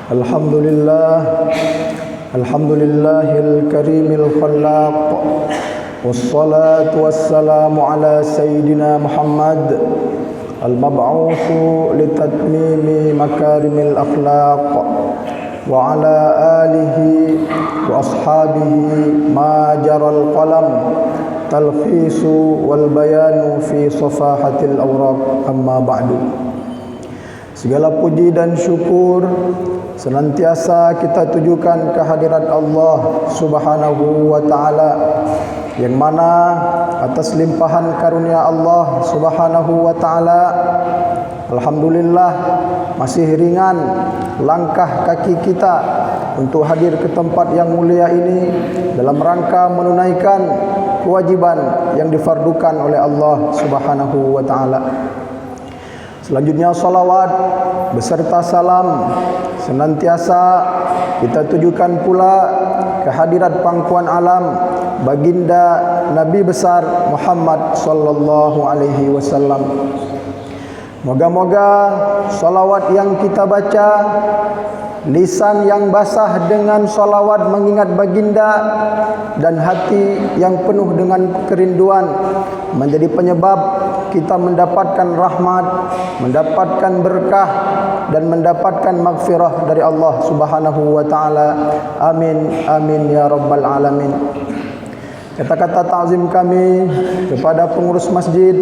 Alhamdulillah, Alhamdulillahil karimil khallaq, wassalatu wassalamu ala sayyidina Muhammad al-mab'utsu litatmimi makarimil akhlaq wa ala alihi wa ashabihi ma jaral qalam talkhisu wal bayanu fi safahatil awraq, amma ba'du. Segala puji dan syukur senantiasa kita tujukan kehadirat Allah Subhanahu wa taala, yang mana atas limpahan karunia Allah Subhanahu wa taala, alhamdulillah masih ringan langkah kaki kita untuk hadir ke tempat yang mulia ini dalam rangka menunaikan kewajiban yang difardukan oleh Allah Subhanahu wa taala. Selanjutnya salawat beserta salam senantiasa kita tujukan pula kehadirat pangkuan alam baginda Nabi besar Muhammad sallallahu alaihi wasallam. Moga-moga salawat yang kita baca, lisan yang basah dengan salawat mengingat baginda, dan hati yang penuh dengan kerinduan menjadi penyebab kita mendapatkan rahmat, mendapatkan berkah, dan mendapatkan maghfirah dari Allah Subhanahu wa taala. Amin amin ya rabbal alamin. Kata-kata ta'zim kami kepada pengurus masjid,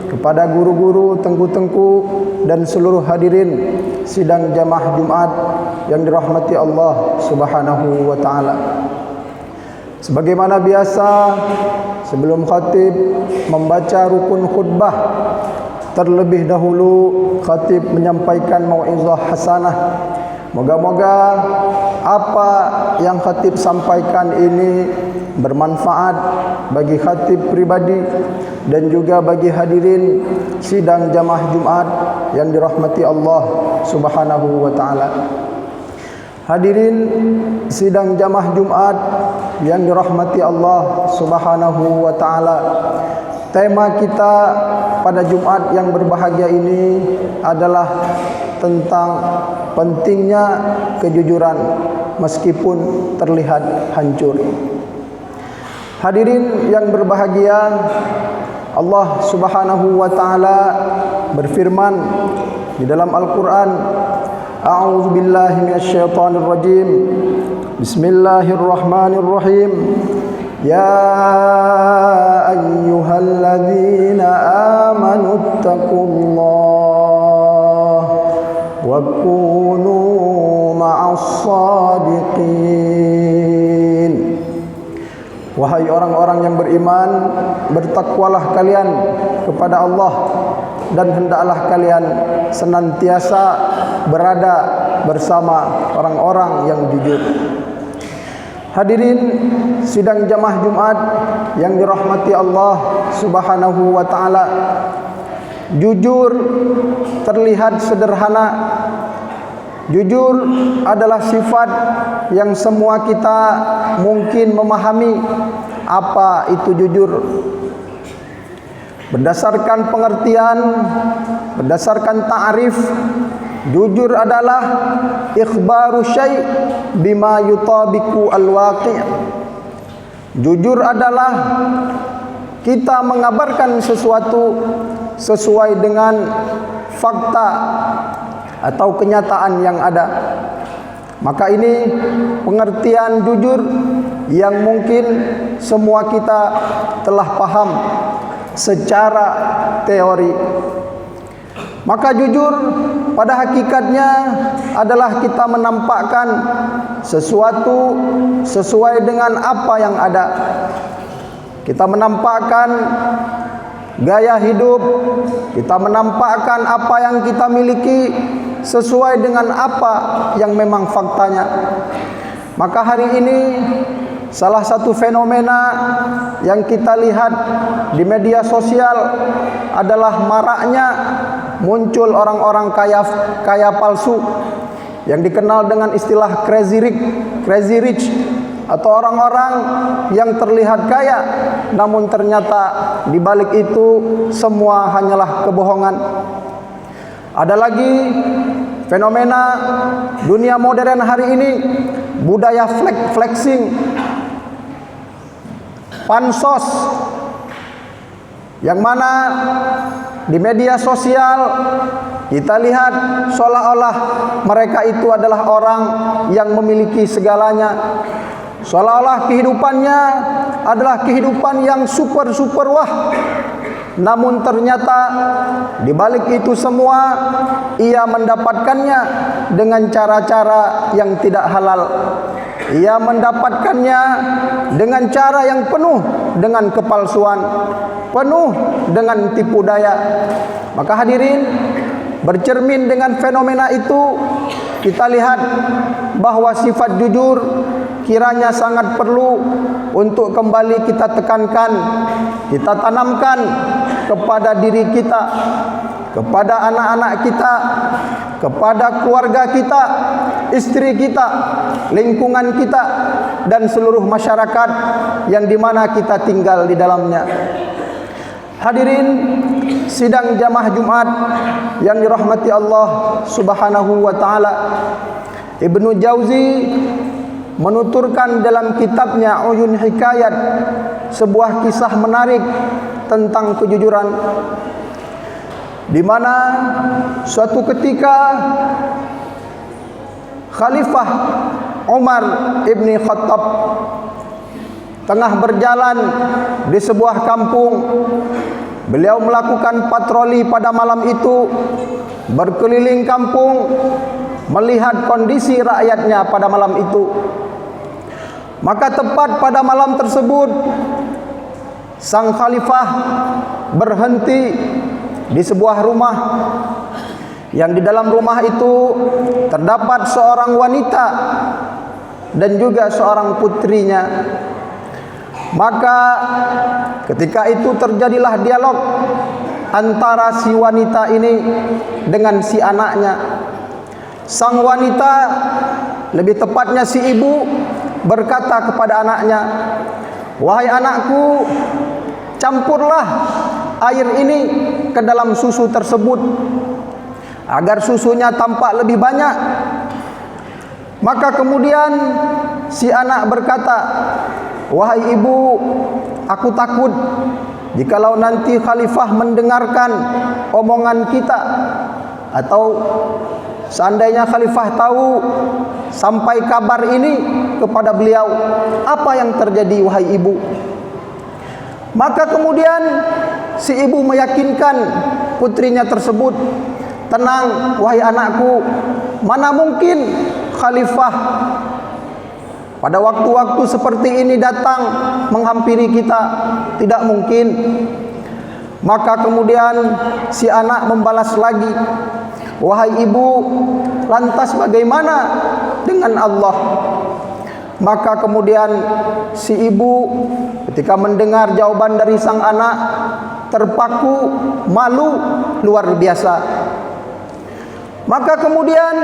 kepada guru-guru, tengku-tengku, dan seluruh hadirin sidang jamaah Jumat yang dirahmati Allah Subhanahu wa taala. Sebagaimana biasa, sebelum khatib membaca rukun khutbah, terlebih dahulu khatib menyampaikan mau'izah hasanah. Moga-moga apa yang khatib sampaikan ini bermanfaat bagi khatib pribadi dan juga bagi hadirin sidang jamaah Jumat yang dirahmati Allah Subhanahu wa taala. Hadirin sidang jamaah Jumat yang dirahmati Allah Subhanahu wa taala. Tema kita pada Jumat yang berbahagia ini adalah tentang pentingnya kejujuran meskipun terlihat hancur. Hadirin yang berbahagia, Allah Subhanahu wa taala berfirman di dalam Al-Qur'an, A'udzu billahi minasyaitonir rajim. Bismillahirrahmanirrahim. Ya ayyuhalladzina amanu taqullaha wa kunu ma'as shadiqin. Wahai orang-orang yang beriman, bertakwalah kalian kepada Allah, dan hendaklah kalian senantiasa berada bersama orang-orang yang jujur. Hadirin sidang jamaah Jumat yang dirahmati Allah Subhanahu wa taala, jujur terlihat sederhana. Jujur adalah sifat yang semua kita mungkin memahami apa itu jujur. Berdasarkan pengertian, berdasarkan ta'rif, jujur adalah ikhbaru syai' bima yutabiqu al-waqi'. Jujur adalah kita mengabarkan sesuatu sesuai dengan fakta atau kenyataan yang ada. Maka ini pengertian jujur yang mungkin semua kita telah paham secara teori. Maka jujur pada hakikatnya adalah kita menampakkan sesuatu sesuai dengan apa yang ada. Kita menampakkan gaya hidup, kita menampakkan apa yang kita miliki sesuai dengan apa yang memang faktanya. Maka hari ini salah satu fenomena yang kita lihat di media sosial adalah maraknya muncul orang-orang kaya palsu yang dikenal dengan istilah crazy rich, atau orang-orang yang terlihat kaya namun ternyata di balik itu semua hanyalah kebohongan. Ada lagi fenomena dunia modern hari ini, budaya flexing, pansos, yang mana di media sosial kita lihat seolah-olah mereka itu adalah orang yang memiliki segalanya, seolah-olah kehidupannya adalah kehidupan yang super wah. Namun ternyata di balik itu semua ia mendapatkannya dengan cara-cara yang tidak halal. Ia mendapatkannya dengan cara yang penuh dengan kepalsuan, penuh dengan tipu daya. Maka hadirin, bercermin dengan fenomena itu, kita lihat bahwa sifat jujur kiranya sangat perlu untuk kembali kita tekankan, kita tanamkan kepada diri kita, kepada anak-anak kita, kepada keluarga kita, istri kita, lingkungan kita, dan seluruh masyarakat yang dimana kita tinggal di dalamnya. Hadirin sidang jamaah Jumat yang dirahmati Allah Subhanahu wa taala, Ibnu Jauzi menuturkan dalam kitabnya Uyun Hikayat sebuah kisah menarik tentang kejujuran, di mana suatu ketika Khalifah Umar ibni Khattab tengah berjalan di sebuah kampung. Beliau melakukan patroli pada malam itu, berkeliling kampung melihat kondisi rakyatnya pada malam itu. Maka tepat pada malam tersebut, sang khalifah berhenti di sebuah rumah, yang di dalam rumah itu terdapat seorang wanita dan juga seorang putrinya. Maka ketika itu terjadilah dialog antara si wanita ini dengan si anaknya. Sang wanita, lebih tepatnya si ibu, berkata kepada anaknya, "Wahai anakku, campurlah air ini ke dalam susu tersebut agar susunya tampak lebih banyak." Maka kemudian si anak berkata, "Wahai ibu, aku takut jikalau nanti khalifah mendengarkan omongan kita, atau seandainya khalifah tahu sampai kabar ini kepada beliau, apa yang terjadi wahai ibu?" Maka kemudian si ibu meyakinkan putrinya tersebut, "Tenang wahai anakku, mana mungkin khalifah pada waktu-waktu seperti ini datang menghampiri kita, tidak mungkin." Maka kemudian si anak membalas lagi, "Wahai ibu, lantas bagaimana dengan Allah?" Maka kemudian si ibu ketika mendengar jawaban dari sang anak terpaku malu luar biasa. Maka kemudian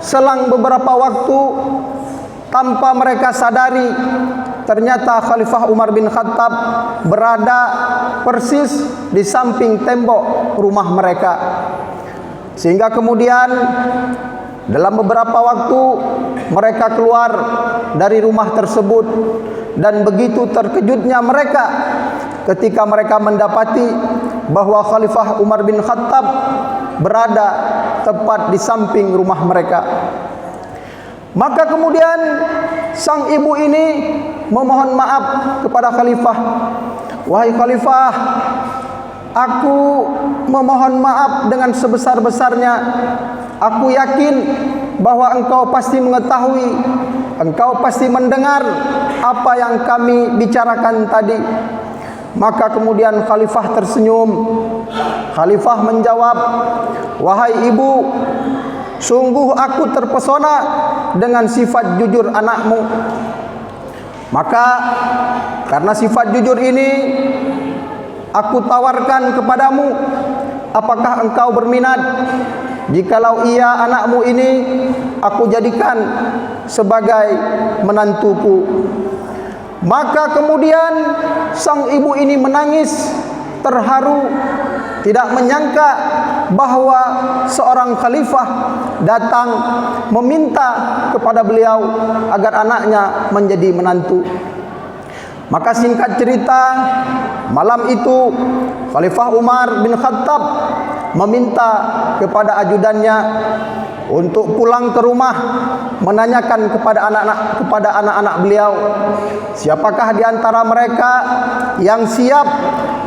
selang beberapa waktu, tanpa mereka sadari, ternyata Khalifah Umar bin Khattab berada persis di samping tembok rumah mereka. Sehingga kemudian dalam beberapa waktu mereka keluar dari rumah tersebut, dan begitu terkejutnya mereka ketika mereka mendapati bahwa Khalifah Umar bin Khattab berada tepat di samping rumah mereka. Maka kemudian sang ibu ini memohon maaf kepada khalifah, "Wahai khalifah, aku memohon maaf dengan sebesar-besarnya. Aku yakin bahwa engkau pasti mengetahui, engkau pasti mendengar apa yang kami bicarakan tadi." Maka kemudian khalifah tersenyum. Khalifah menjawab, "Wahai ibu, sungguh aku terpesona dengan sifat jujur anakmu. Maka karena sifat jujur ini, aku tawarkan kepadamu, apakah engkau berminat jikalau ia anakmu ini aku jadikan sebagai menantuku?" Maka kemudian sang ibu ini menangis terharu, tidak menyangka bahwa seorang khalifah datang meminta kepada beliau agar anaknya menjadi menantu. Maka singkat cerita, malam itu Khalifah Umar bin Khattab meminta kepada ajudannya untuk pulang ke rumah, menanyakan kepada anak-anak beliau, siapakah di antara mereka yang siap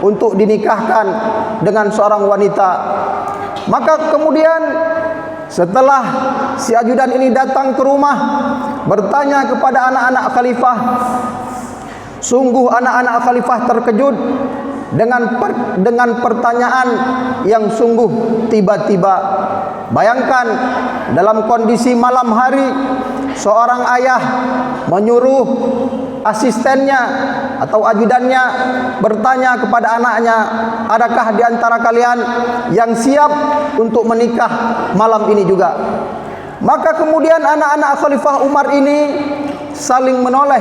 untuk dinikahkan dengan seorang wanita. Maka kemudian setelah si ajudan ini datang ke rumah, bertanya kepada anak-anak khalifah, sungguh anak-anak khalifah terkejut dengan pertanyaan yang sungguh tiba-tiba. Bayangkan dalam kondisi malam hari, seorang ayah menyuruh asistennya atau ajudannya bertanya kepada anaknya, adakah di antara kalian yang siap untuk menikah malam ini juga? Maka kemudian anak-anak Khalifah Umar ini saling menoleh,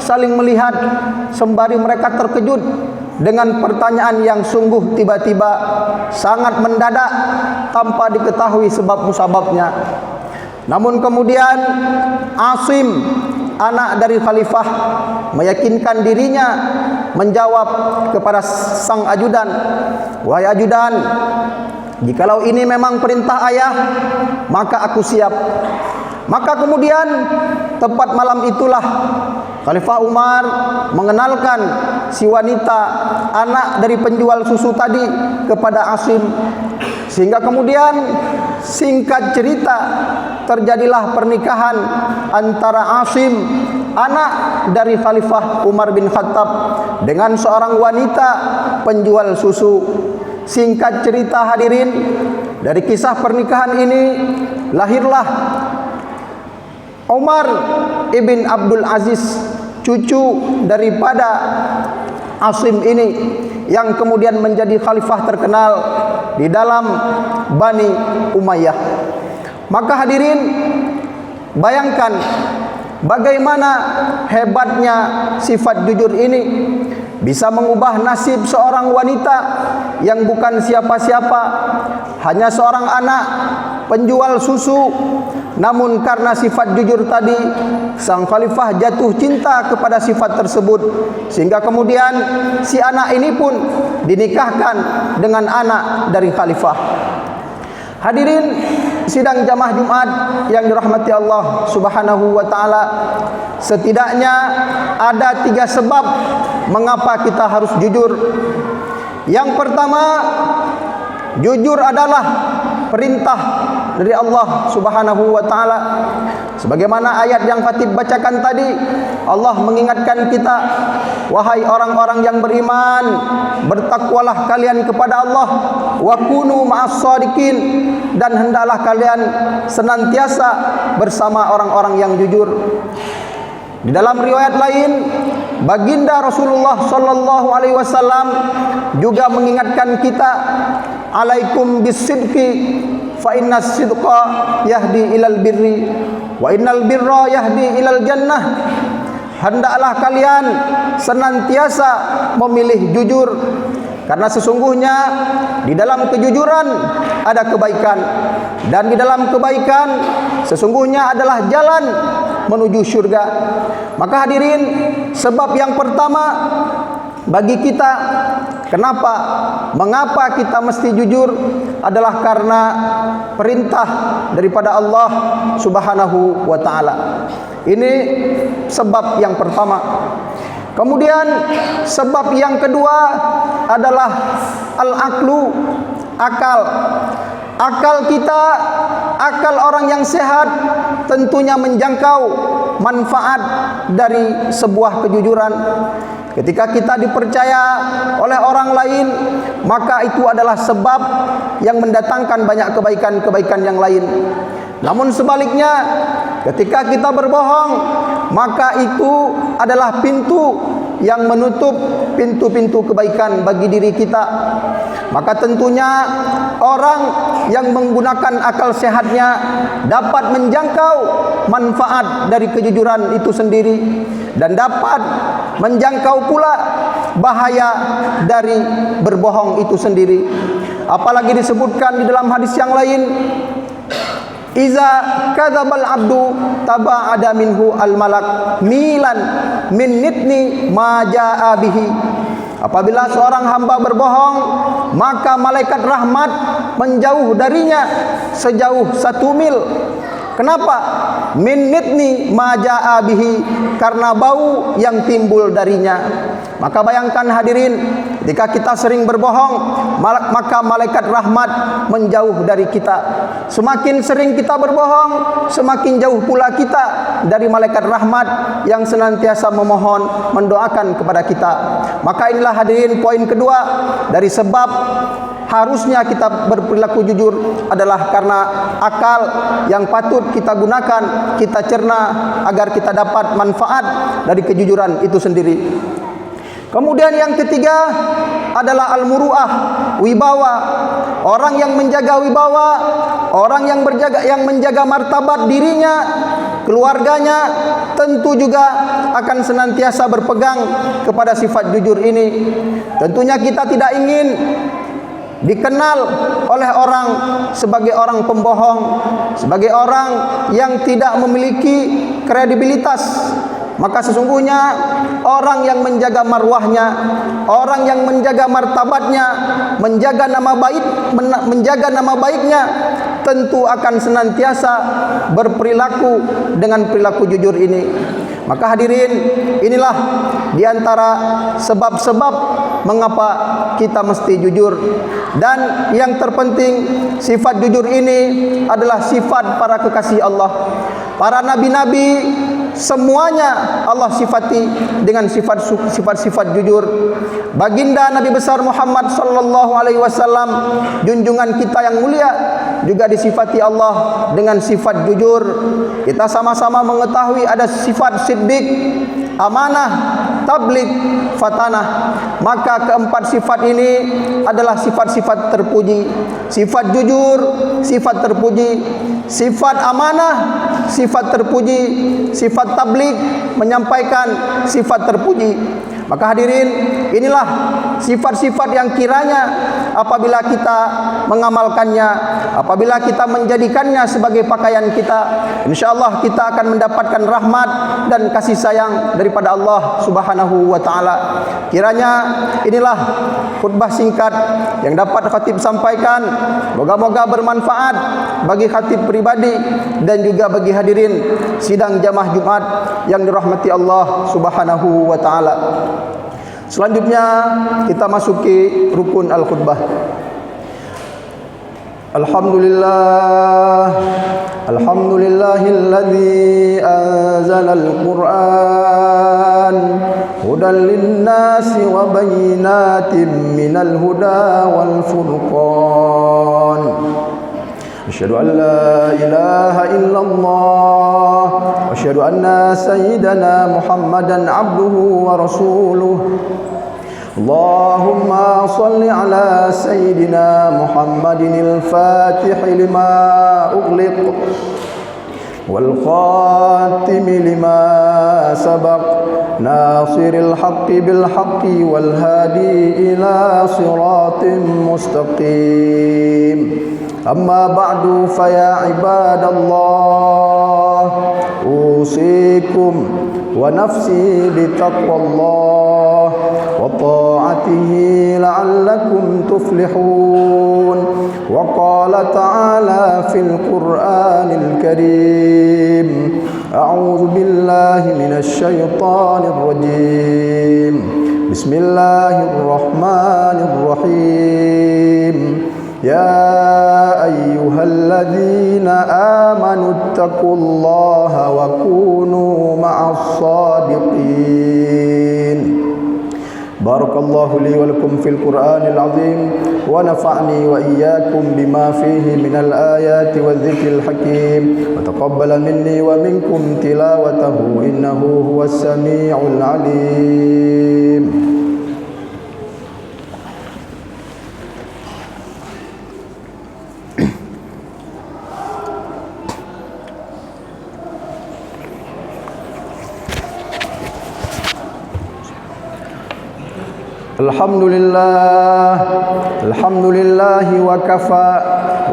saling melihat, sembari mereka terkejut dengan pertanyaan yang sungguh tiba-tiba, sangat mendadak, tanpa diketahui sebab musababnya. Namun kemudian Asim, anak dari khalifah, meyakinkan dirinya menjawab kepada sang ajudan, wahai ajudan, jikalau ini memang perintah ayah, maka aku siap. Maka kemudian tepat malam itulah Khalifah Umar mengenalkan si wanita, anak dari penjual susu tadi, kepada Asim. Sehingga kemudian singkat cerita terjadilah pernikahan antara Asim, anak dari Khalifah Umar bin Khattab, dengan seorang wanita penjual susu. Singkat cerita hadirin, dari kisah pernikahan ini lahirlah Umar ibn Abdul Aziz, cucu daripada Asim ini, yang kemudian menjadi khalifah terkenal di dalam Bani Umayyah. Maka hadirin, bayangkan bagaimana hebatnya sifat jujur ini bisa mengubah nasib seorang wanita yang bukan siapa-siapa, hanya seorang anak penjual susu. Namun karena sifat jujur tadi, sang khalifah jatuh cinta kepada sifat tersebut, sehingga kemudian si anak ini pun dinikahkan dengan anak dari khalifah. Hadirin sidang jamaah Jumat yang dirahmati Allah Subhanahu wa taala, setidaknya ada 3 sebab mengapa kita harus jujur. Yang pertama, jujur adalah perintah dari Allah Subhanahu wa taala. Sebagaimana ayat yang Khatib bacakan tadi, Allah mengingatkan kita, wahai orang-orang yang beriman, bertakwalah kalian kepada Allah, wa kunu ma'as shadiqin, dan hendaklah kalian senantiasa bersama orang-orang yang jujur. Di dalam riwayat lain, baginda Rasulullah sallallahu alaihi wasallam juga mengingatkan kita, alaikum bisidqi fa innas sidqa yahdi ilal birri wa innal birra yahdi ilal jannah. Hendaklah kalian senantiasa memilih jujur, karena sesungguhnya di dalam kejujuran ada kebaikan, dan di dalam kebaikan sesungguhnya adalah jalan menuju surga. Maka hadirin, sebab yang pertama bagi kita, mengapa kita mesti jujur, adalah karena perintah daripada Allah Subhanahu wa taala. Ini sebab yang pertama. Kemudian sebab yang kedua adalah al-aqlu, akal. Akal kita, akal orang yang sehat tentunya menjangkau manfaat dari sebuah kejujuran. Ketika kita dipercaya oleh orang lain, maka itu adalah sebab yang mendatangkan banyak kebaikan-kebaikan yang lain. Namun sebaliknya, ketika kita berbohong, maka itu adalah pintu yang menutup pintu-pintu kebaikan bagi diri kita. Maka tentunya orang yang menggunakan akal sehatnya dapat menjangkau manfaat dari kejujuran itu sendiri, dan dapat menjangkau pula bahaya dari berbohong itu sendiri. Apalagi disebutkan di dalam hadis yang lain, iza kadzabal abdu taba'ada minhu al malak milan min nitni ma jaa bihi. Apabila seorang hamba berbohong, maka malaikat rahmat menjauh darinya sejauh 1 mil. Kenapa? Min nitni ma jaa bihi, karena bau yang timbul darinya. Maka bayangkan hadirin, jika kita sering berbohong, maka malaikat rahmat menjauh dari kita. Semakin sering kita berbohong, semakin jauh pula kita dari malaikat rahmat yang senantiasa memohon, mendoakan kepada kita. Maka inilah hadirin poin kedua dari sebab harusnya kita berperilaku jujur adalah karena akal yang patut kita gunakan, kita cerna agar kita dapat manfaat dari kejujuran itu sendiri. Kemudian yang ketiga adalah al-muru'ah, wibawa. Orang yang menjaga wibawa, orang yang menjaga martabat dirinya, keluarganya, tentu juga akan senantiasa berpegang kepada sifat jujur ini. Tentunya kita tidak ingin dikenal oleh orang sebagai orang pembohong, sebagai orang yang tidak memiliki kredibilitas. Maka sesungguhnya orang yang menjaga marwahnya, orang yang menjaga martabatnya, menjaga nama baiknya, tentu akan senantiasa berperilaku dengan perilaku jujur ini. Maka hadirin, inilah diantara sebab-sebab mengapa kita mesti jujur. Dan yang terpenting, sifat jujur ini adalah sifat para kekasih Allah. Para nabi-nabi semuanya Allah sifati dengan sifat-sifat jujur. Baginda Nabi besar Muhammad sallallahu alaihi wasallam, junjungan kita yang mulia, juga disifati Allah dengan sifat jujur. Kita sama-sama mengetahui ada sifat siddiq, amanah, tabligh, fatanah. Maka keempat sifat ini adalah sifat-sifat terpuji. Sifat jujur, sifat terpuji. Sifat amanah, sifat terpuji. Sifat tabligh, menyampaikan, sifat terpuji. Maka hadirin, inilah sifat-sifat yang kiranya apabila kita mengamalkannya, apabila kita menjadikannya sebagai pakaian kita, insyaallah kita akan mendapatkan rahmat dan kasih sayang daripada Allah Subhanahu wa taala. Kiranya inilah khutbah singkat yang dapat khatib sampaikan. Moga-moga bermanfaat bagi khatib pribadi dan juga bagi hadirin sidang jamaah Jumat yang dirahmati Allah Subhanahu wa taala. Selanjutnya kita masuki rukun al-khutbah. Alhamdulillah, alhamdulillahilladzi anzalal Qur'an hudan lin-nasi wa bayyinatin minal huda wal furqan. Asyhadu an la ilaha illallah wa asyhadu anna sayyidana Muhammadan abduhu wa rasuluh. Allahumma salli ala sayyidina Muhammadin al-fatih lima ughliq wal khatim lima sabaq nasiril haqqi bil haqqi wal hadi ila siratin mustaqim. Amma ba'du fa ya ibadallah, usikum wa nafsi bitaqwallah wa ta'atihi la'allakum tuflihun. Wa qala ta'ala fil Qur'anil Karim, a'udzu billahi minasy syaithanir rajim. Bismillahirrahmanirrahim. Ya ayyuhalladzina amanu taqullaha wa kunu ma'as sadiqin. Barakallahu li wa lakum fil Qur'anil azim wa nafa'ni wa iyyakum bima fihi minal ayati wadh-dhikril hakim wa taqabbala minni wa minkum tilawatahu innahu huwas sami'ul alim. Alhamdulillahi wa kafa,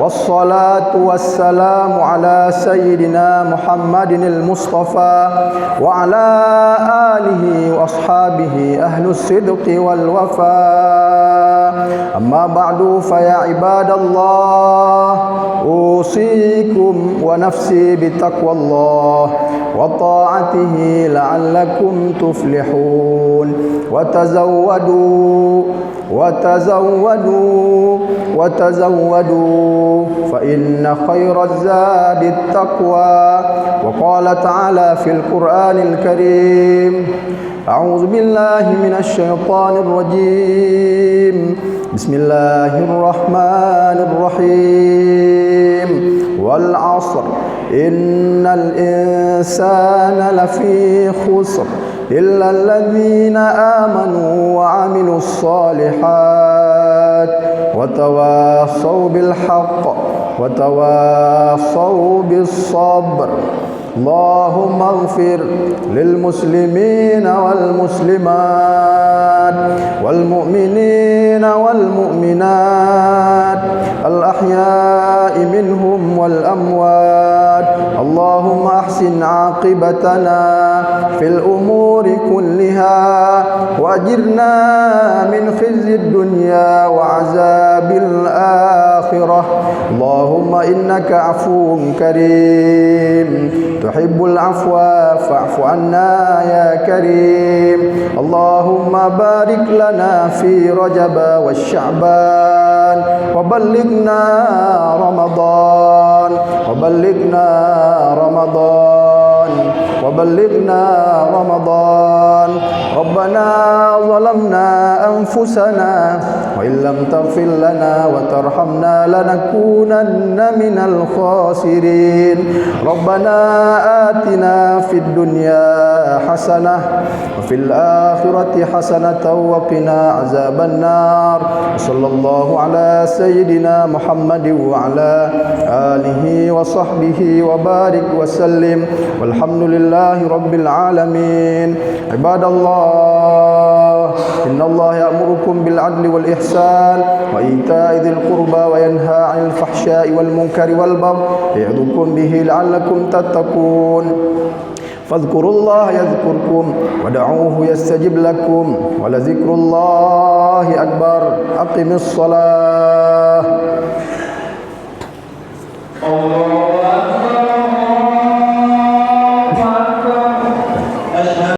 wassalatu wassalamu ala sayyidina Muhammadin al-Mustafa wa ala alihi wa ashabihi ahlus sidqi wal wafa. Amma ba'du, fa ya ibadallah, usikum wa nafsi bitaqwallah wa ta'atihi la'allakum tuflihun. Wa tazawwadu fa inna khairaz zadi taqwa. Wa qala ta'ala fil Qur'anil Karim, a'udzu billahi minasy syaithanir rajim. Bismillahirrahmanirrahim. Wal 'ashr innal insana lafi khusr illa alladhina amanu wa 'amilus solihat wa tawassaw bil haqq wa tawassaw bis sabr. Allahumma ighfir lil muslimina wal muslimat wal mu'minina wal mu'minat al ahya'i minhum wal amwat. Allahumma ahsin 'aqibatana fil umuri kulliha wajirna min khizyid dunya wa 'azabil akhirah. Allahumma innaka 'afuwun karim tuhibbul afwa fa'fu anna ya karim. Allahumma barik lana fi Rajab wa Sya'ban wa ballighna Ramadan wa ballighna Ramadan wa ballighna Ramadan. Rabbana zalamna anfusana wa illam taghfir lana wa tarhamna lanakunanna minal khasirin. Rabbana atina fid dunya hasanah wa fil akhirati hasanatan wa qina azabannar. Sallallahu ala sayyidina Muhammadin wa ala alihi wa sahbihi wa barik wa sallim. Walhamdulillahi rabbil alamin. Ibadallah, innallaha ya'murukum bil adli wal ihsan wa ita'i dzil qurba wa yanha 'anil fahsya'i wal munkari wal baghi ya'idhukum bihi la'allakum tattaqun. Fadhkurullaha yadhkurkum wad'uuhu yastajib lakum wa lazikrullahi akbar. Aqimis shalah. Allah